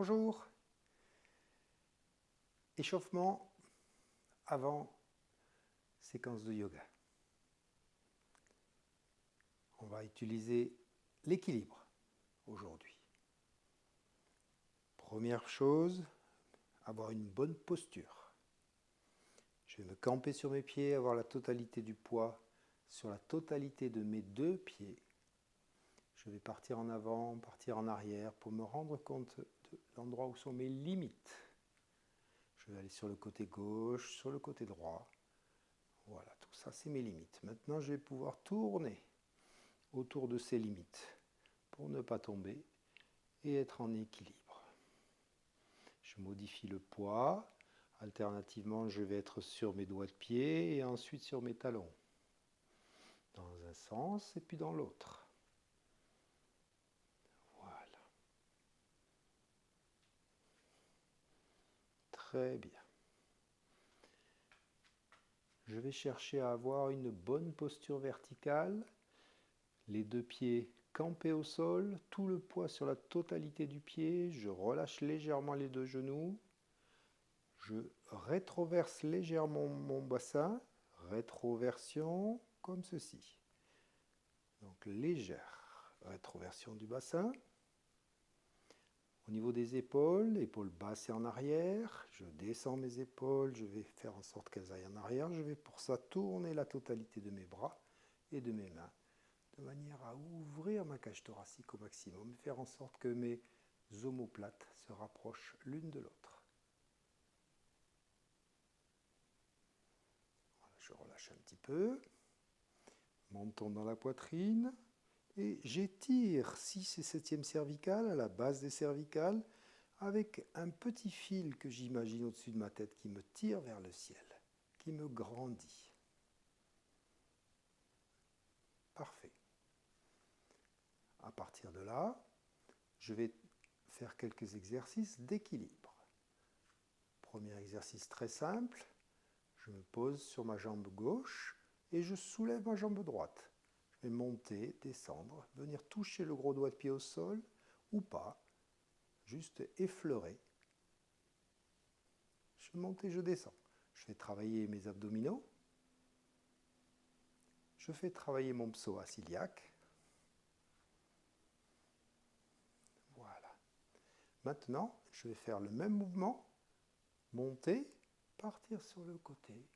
Bonjour. Échauffement avant séquence de yoga. On va utiliser l'équilibre aujourd'hui. Première chose, avoir une bonne posture. Je vais me camper sur mes pieds, avoir la totalité du poids sur la totalité de mes deux pieds. Je vais partir en avant, partir en arrière pour me rendre compte de l'endroit où sont mes limites. Je vais aller sur le côté gauche, sur le côté droit. Voilà, tout ça c'est mes limites. Maintenant je vais pouvoir tourner autour de ces limites pour ne pas tomber et être en équilibre. Je modifie le poids. Alternativement, je vais être sur mes doigts de pied et ensuite sur mes talons. Dans un sens et puis dans l'autre. Voilà. Très bien. Je vais chercher à avoir une bonne posture verticale. Les deux pieds campés au sol, tout le poids sur la totalité du pied. Je relâche légèrement les deux genoux. Je rétroverse légèrement mon bassin. Rétroversion, comme ceci. Donc légère rétroversion du bassin. Au niveau des épaules, épaules basses et en arrière, je descends mes épaules, je vais faire en sorte qu'elles aillent en arrière. Je vais pour ça tourner la totalité de mes bras et de mes mains, de manière à ouvrir ma cage thoracique au maximum, faire en sorte que mes omoplates se rapprochent l'une de l'autre. Voilà, je relâche un petit peu, montons dans la poitrine et j'étire 6 et 7e cervicale à la base des cervicales avec un petit fil que j'imagine au-dessus de ma tête qui me tire vers le ciel, qui me grandit. Parfait. À partir de là, je vais faire quelques exercices d'équilibre. Premier exercice très simple, je me pose sur ma jambe gauche et je soulève ma jambe droite. Je vais monter, descendre, venir toucher le gros doigt de pied au sol ou pas, juste effleurer. Je monte et je descends. Je fais travailler mes abdominaux. Je fais travailler mon psoas iliaque. Voilà. Maintenant, je vais faire le même mouvement. Monter, partir sur le côté,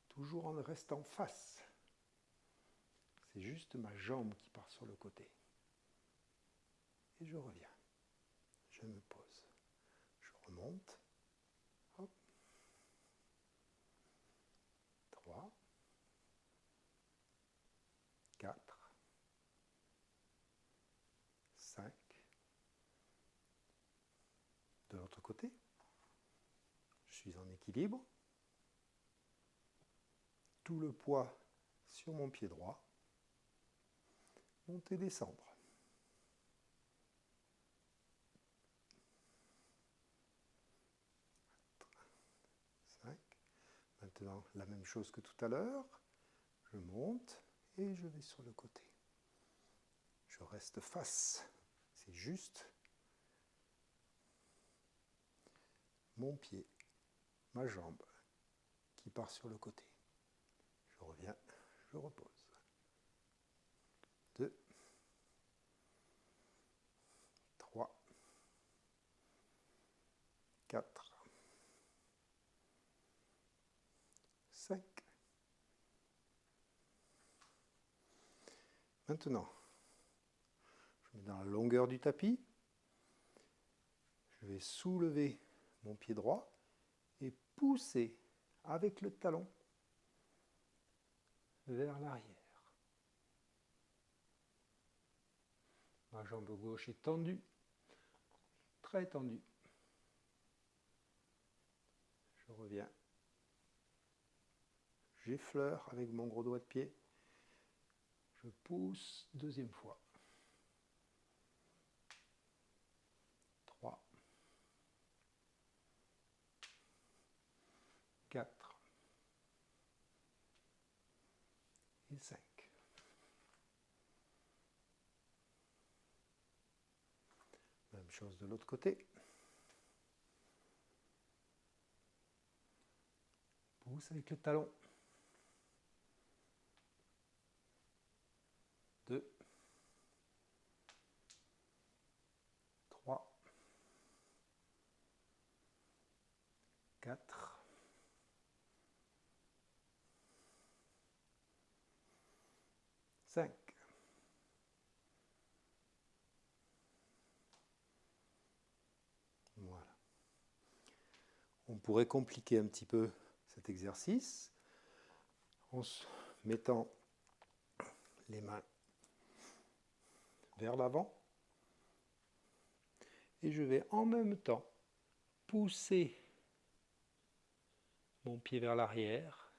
toujours en restant face. C'est juste ma jambe qui part sur le côté. Et je reviens. Je me pose. Je remonte. Hop. 3, 4, 5. De l'autre côté. Je suis en équilibre. Tout le poids sur mon pied droit. Monter, descendre. 5. Maintenant, la même chose que tout à l'heure. Je monte et je vais sur le côté. Je reste face. C'est juste mon pied, ma jambe qui part sur le côté. Je reviens, je repose. 2, 3, 4, 5. Maintenant, je mets dans la longueur du tapis. Je vais soulever mon pied droit et pousser avec le talon vers l'arrière. Ma jambe gauche est tendue, très tendue. Je reviens. J'effleure avec mon gros doigt de pied. Je pousse deuxième fois. 3, 4 et 5. Même chose de l'autre côté. pousse avec le talon. 2, 3, 4, 5. Voilà. On pourrait compliquer un petit peu cet exercice en se mettant les mains vers l'avant. Et je vais en même temps pousser mon pied vers l'arrière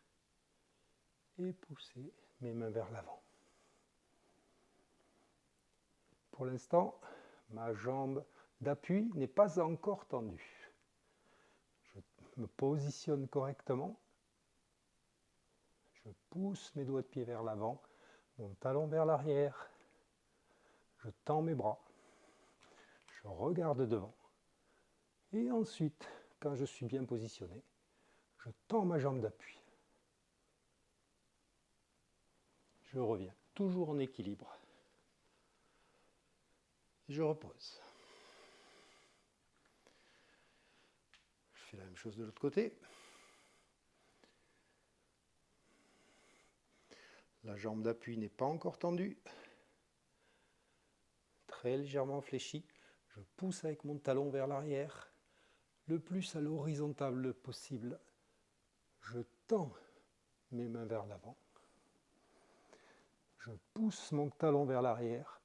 et pousser mes mains vers l'avant. Pour l'instant, ma jambe d'appui n'est pas encore tendue. Je me positionne correctement. Je pousse mes doigts de pied vers l'avant, mon talon vers l'arrière. Je tends mes bras. Je regarde devant. Et ensuite, quand je suis bien positionné, je tends ma jambe d'appui. Je reviens, toujours en équilibre. Je repose. Je fais la même chose de l'autre côté. La jambe d'appui n'est pas encore tendue. Très légèrement fléchie. Je pousse avec mon talon vers l'arrière, le plus à l'horizontale possible. Je tends mes mains vers l'avant. Je pousse mon talon vers l'arrière.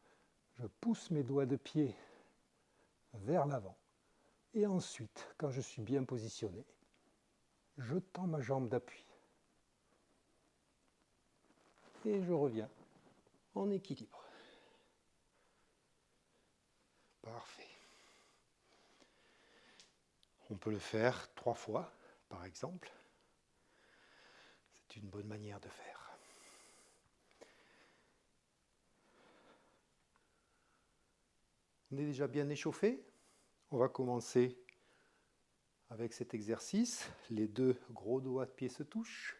Je pousse mes doigts de pied vers l'avant. Et ensuite, quand je suis bien positionné, je tends ma jambe d'appui. Et je reviens en équilibre. Parfait. On peut le faire 3 fois, par exemple. C'est une bonne manière de faire. On est déjà bien échauffé. On va commencer avec cet exercice. Les 2 gros doigts de pied se touchent.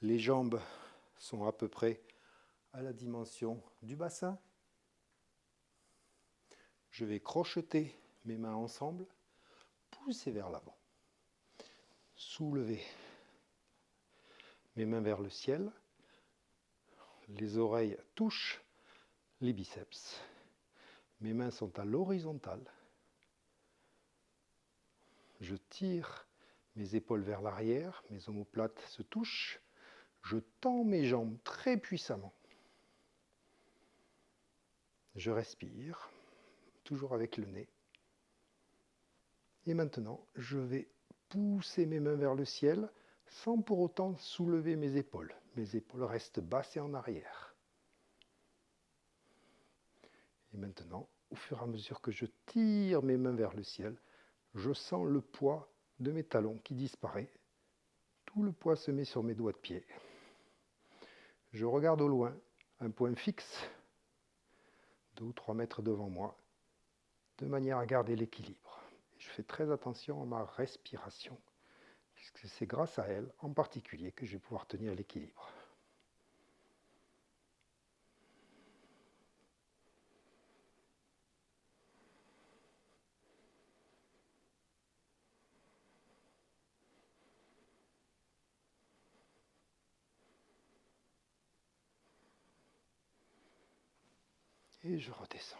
Les jambes sont à peu près à la dimension du bassin. Je vais crocheter mes mains ensemble, pousser vers l'avant, soulever mes mains vers le ciel, les oreilles touchent les biceps, mes mains sont à l'horizontale, je tire mes épaules vers l'arrière, mes omoplates se touchent, je tends mes jambes très puissamment, je respire, toujours avec le nez. Et maintenant, je vais pousser mes mains vers le ciel sans pour autant soulever mes épaules. Mes épaules restent basses et en arrière. Et maintenant, au fur et à mesure que je tire mes mains vers le ciel, je sens le poids de mes talons qui disparaît. Tout le poids se met sur mes doigts de pied. Je regarde au loin un point fixe, 2 ou 3 mètres devant moi, de manière à garder l'équilibre. Je fais très attention à ma respiration, puisque c'est grâce à elle, en particulier, que je vais pouvoir tenir l'équilibre. Et je redescends.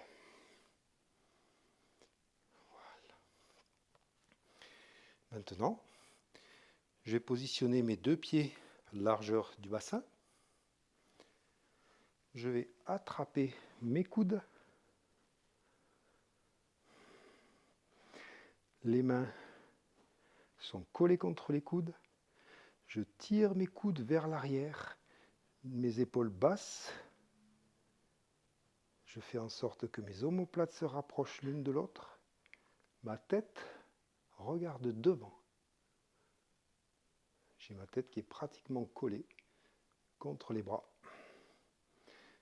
Maintenant, je vais positionner mes 2 pieds à la largeur du bassin. Je vais attraper mes coudes. Les mains sont collées contre les coudes. Je tire mes coudes vers l'arrière, mes épaules basses. Je fais en sorte que mes omoplates se rapprochent l'une de l'autre. Ma tête regarde devant. J'ai ma tête qui est pratiquement collée contre les bras.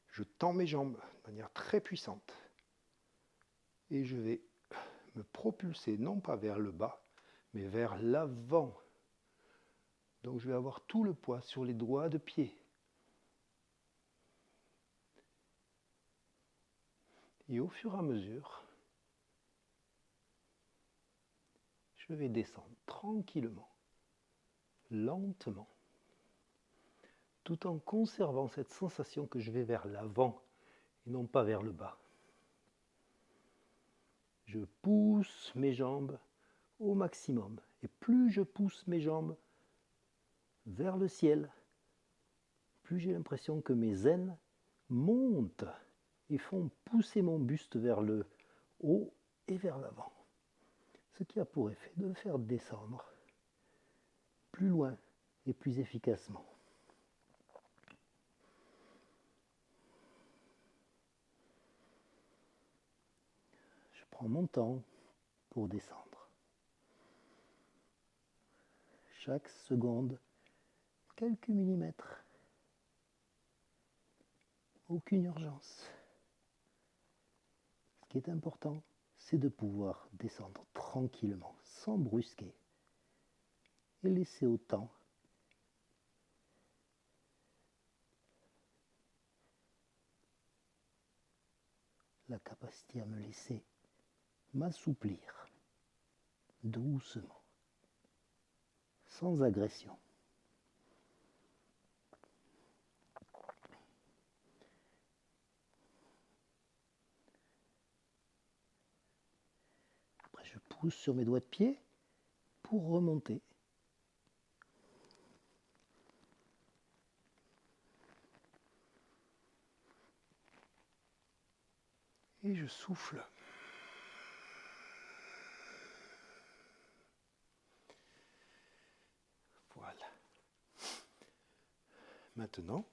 Je tends mes jambes de manière très puissante. Et je vais me propulser non pas vers le bas, mais vers l'avant Donc je vais avoir tout le poids sur les doigts de pied. Et au fur et à mesure, je vais descendre tranquillement, lentement, tout en conservant cette sensation que je vais vers l'avant et non pas vers le bas. Je pousse mes jambes au maximum. Et plus je pousse mes jambes vers le ciel, plus j'ai l'impression que mes aines montent et font pousser mon buste vers le haut et vers l'avant. Ce qui a pour effet de le faire descendre plus loin et plus efficacement. Je prends mon temps pour descendre. Chaque seconde, quelques millimètres. Aucune urgence. Ce qui est important, c'est de pouvoir descendre tranquillement, sans brusquer, et laisser au temps la capacité à me laisser m'assouplir doucement, sans agression. Après, je pousse sur mes doigts de pied pour remonter. Et je souffle. Voilà. Maintenant,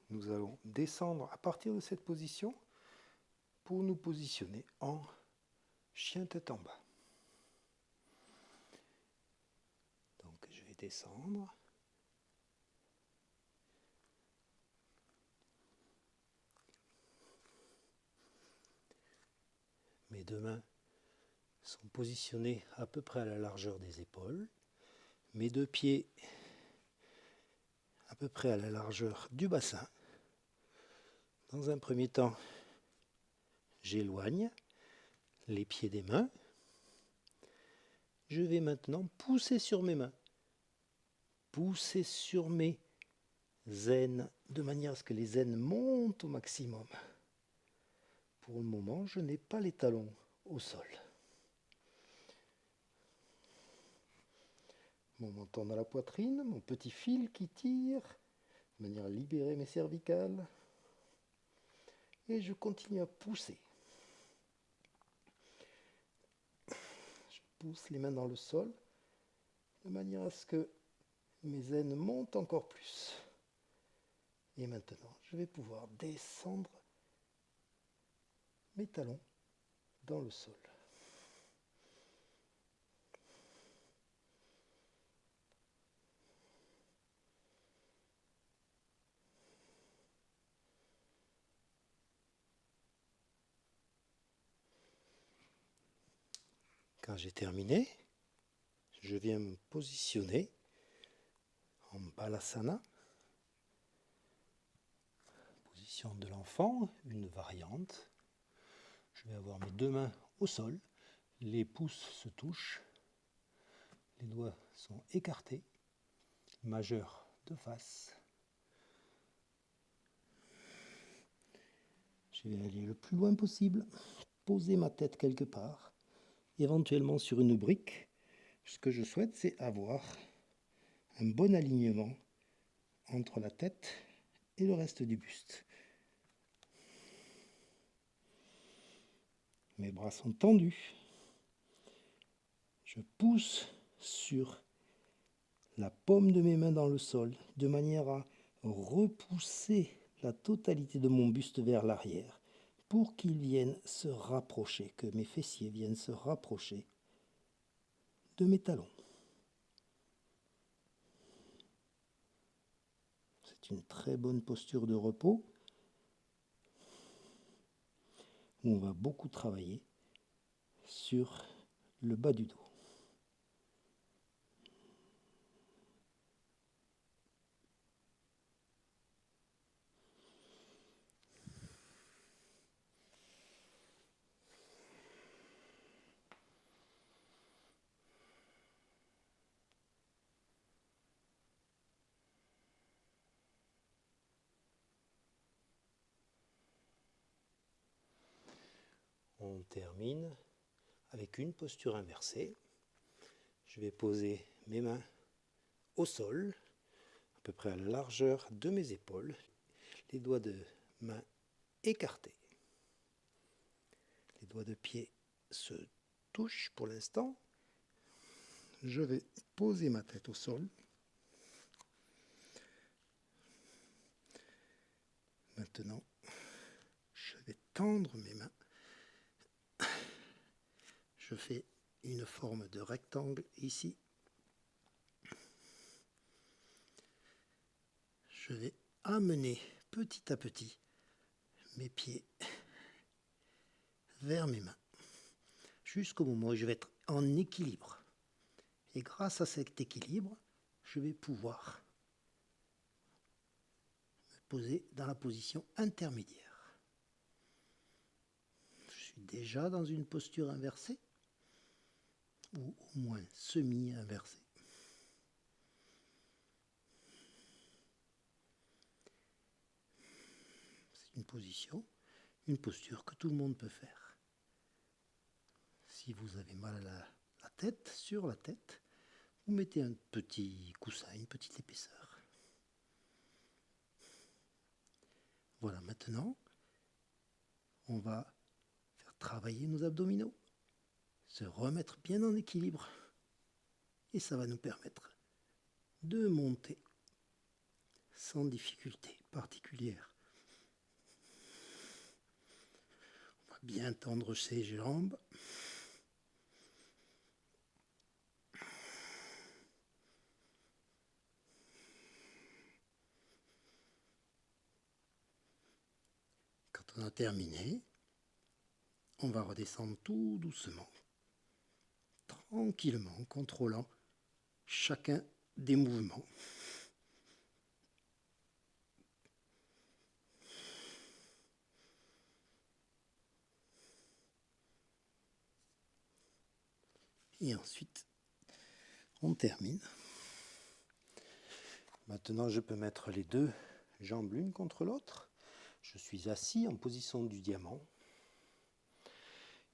nous allons descendre à partir de cette position pour nous positionner en chien tête en bas. Donc je vais descendre. Mes deux mains sont positionnés à peu près à la largeur des épaules. Mes deux pieds à peu près à la largeur du bassin. Dans un premier temps, j'éloigne les pieds des mains. Je vais maintenant pousser sur mes mains. Pousser sur mes aines de manière à ce que les aines montent au maximum. Pour le moment, je n'ai pas les talons au sol. Mon menton dans la poitrine, mon petit fil qui tire, de manière à libérer mes cervicales. Et je continue à pousser. Je pousse les mains dans le sol, de manière à ce que mes aines montent encore plus. Et maintenant, je vais pouvoir descendre mes talons dans le sol. Quand j'ai terminé, je viens me positionner en Balasana, position de l'enfant, une variante. Je vais avoir mes deux mains au sol, les pouces se touchent, les doigts sont écartés, majeur de face. Je vais aller le plus loin possible, poser ma tête quelque part, éventuellement sur une brique. Ce que je souhaite, c'est avoir un bon alignement entre la tête et le reste du buste. Mes bras sont tendus. Je pousse sur la paume de mes mains dans le sol, de manière à repousser la totalité de mon buste vers l'arrière, pour qu'il vienne se rapprocher, que mes fessiers viennent se rapprocher de mes talons. C'est une très bonne posture de repos, où on va beaucoup travailler sur le bas du dos. on termine avec une posture inversée. Je vais poser mes mains au sol, à peu près à la largeur de mes épaules, les doigts de main écartés. Les doigts de pied se touchent pour l'instant. Je vais poser ma tête au sol. Maintenant, je vais tendre mes mains. Je fais une forme de rectangle ici. Je vais amener petit à petit mes pieds vers mes mains, jusqu'au moment où je vais être en équilibre. Et grâce à cet équilibre, je vais pouvoir me poser dans la position intermédiaire. Je suis déjà dans une posture inversée, ou au moins semi-inversée. C'est une posture que tout le monde peut faire. Si vous avez mal à la tête, sur la tête, vous mettez un petit coussin, une petite épaisseur. Voilà, maintenant, on va faire travailler nos abdominaux, se remettre bien en équilibre. Et ça va nous permettre de monter sans difficulté particulière. On va bien tendre ses jambes. Quand on a terminé, on va redescendre tout doucement, tranquillement, en contrôlant chacun des mouvements. Et ensuite, on termine. Maintenant, je peux mettre les deux jambes l'une contre l'autre. Je suis assis en position du diamant.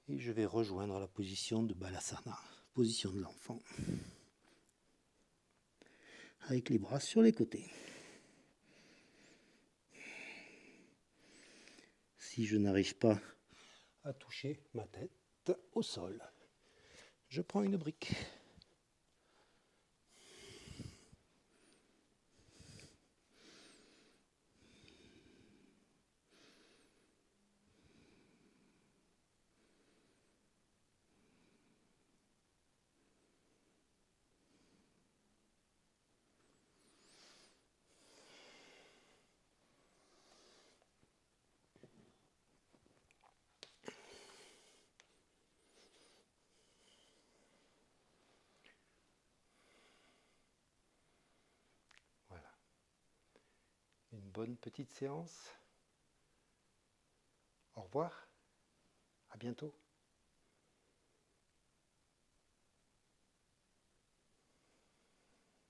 Et je vais rejoindre la position de Balasana, position de l'enfant. Avec les bras sur les côtés. Si je n'arrive pas à toucher ma tête au sol, je prends une brique. Voilà. Une bonne petite séance. Au revoir. À bientôt.